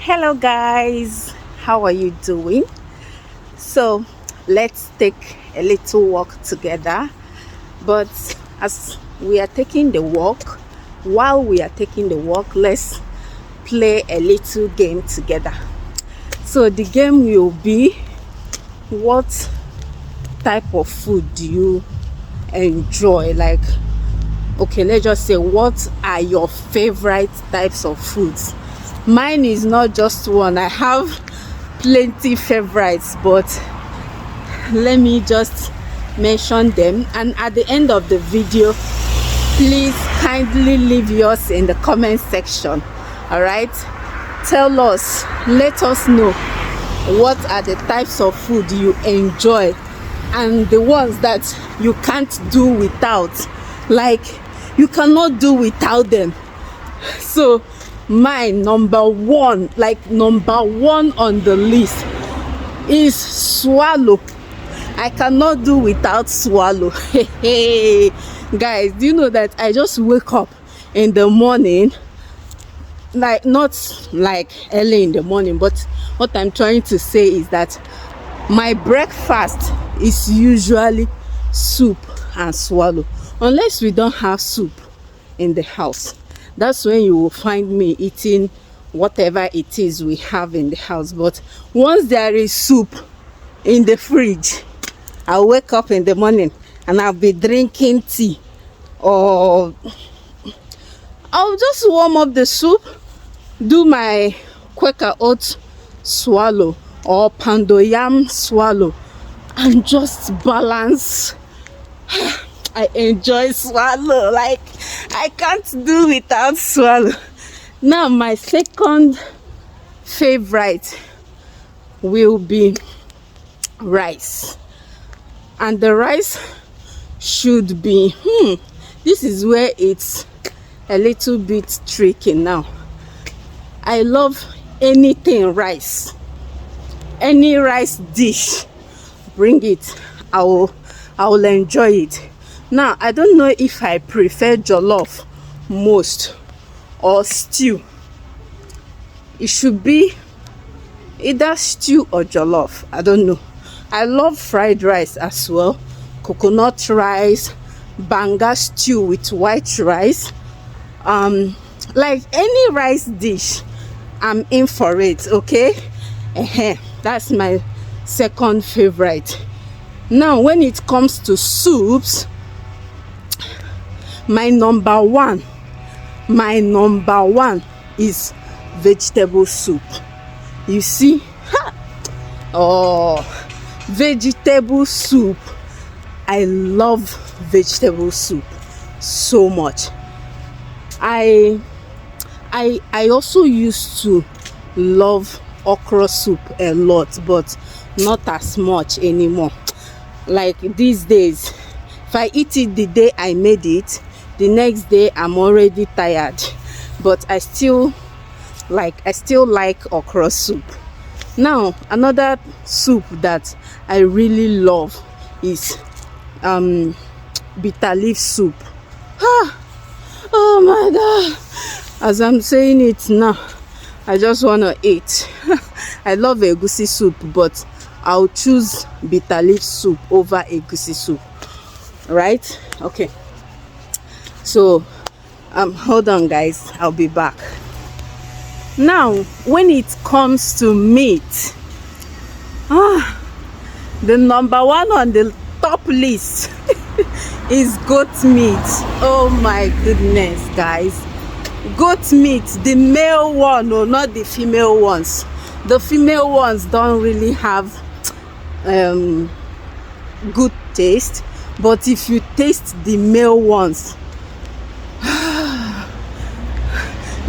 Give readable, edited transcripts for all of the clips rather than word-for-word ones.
Hello guys, how are you doing? So let's take a little walk together, but as we are taking the walk, while we are taking the walk, let's play a little game together. So the game will be, what type of food do you enjoy? Like, okay, let's just say, what are your favorite types of foods? Mine is not just one. I have plenty favorites, but let me just mention them, and at the end of the video, please kindly leave yours in the comment section. All right, tell us, let us know what are the types of food you enjoy and the ones that you can't do without, like you cannot do without them. So my number one on the list is swallow. I cannot do without swallow. Hey guys, do you know that I just wake up in the morning, like not like early in the morning, but what I'm trying to say is that my breakfast is usually soup and swallow, unless we don't have soup in the house. That's when you will find me eating whatever it is we have in the house. But once there is soup in the fridge, I'll wake up in the morning and I'll be drinking tea, or I'll just warm up the soup, do my Quaker oat swallow or pando yam swallow, and just balance. I enjoy swallow, like I can't do without swallow. Now my second favorite will be rice, and the rice should be this is where it's a little bit tricky. Now I love anything rice, any rice dish, bring it, I will enjoy it. Now I don't know if I prefer jollof most or stew. It should be either stew or jollof, I don't know. I love fried rice as well, coconut rice, banga stew with white rice, like any rice dish, I'm in for it. Okay, that's my second favorite. Now when it comes to soups, my number one is vegetable soup. You see, oh, vegetable soup. I love vegetable soup so much. I also used to love okra soup a lot, but not as much anymore. Like these days, if I eat it the day I made it, the next day I'm already tired. But I still like okra soup. Now another soup that I really love is bitter leaf soup. Oh my god, as I'm saying it now, I just want to eat. I love egusi soup, but I'll choose bitter leaf soup over egusi soup, right? Okay, so hold on guys, I'll be back. Now when it comes to meat, the number one on the top list is goat meat. Oh my goodness guys, goat meat, the male one, or not the female ones. The female ones don't really have good taste, but if you taste the male ones,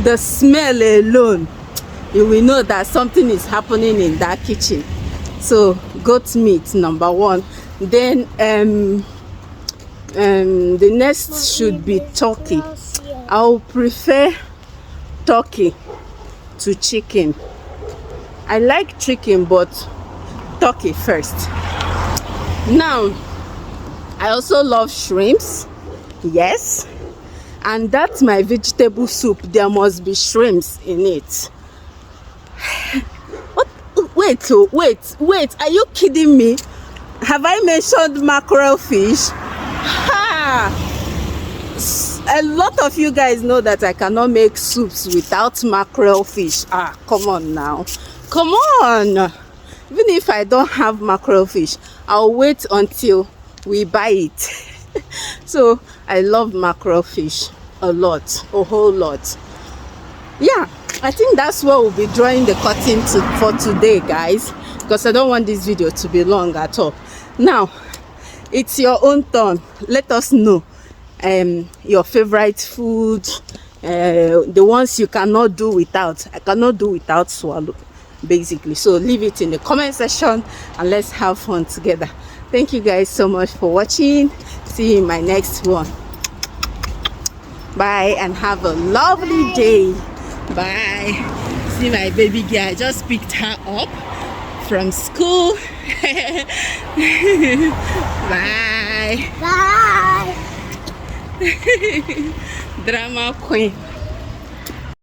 the smell alone, you will know that something is happening in that kitchen. So goat meat, number one. Then the next should be turkey. I'll prefer turkey to chicken. I like chicken, but turkey first. Now I also love shrimps, yes, and that's my vegetable soup. There must be shrimps in it. wait, oh, wait, are you kidding me? Have I mentioned mackerel fish? Ha! A lot of you guys know that I cannot make soups without mackerel fish. Come on now, come on. Even if I don't have mackerel fish, I'll wait until we buy it. So I love mackerel fish a lot, a whole lot. Yeah, I think that's where we'll be drawing the curtain for today, guys, because I don't want this video to be long at all. Now it's your own turn. Let us know your favorite food, the ones you cannot do without. I cannot do without swallow, basically. So leave it in the comment section and let's have fun together. Thank you guys so much for watching. See you in my next one. Bye and have a lovely day. Bye. See my baby girl, I just picked her up from school. Bye. Bye. Drama queen.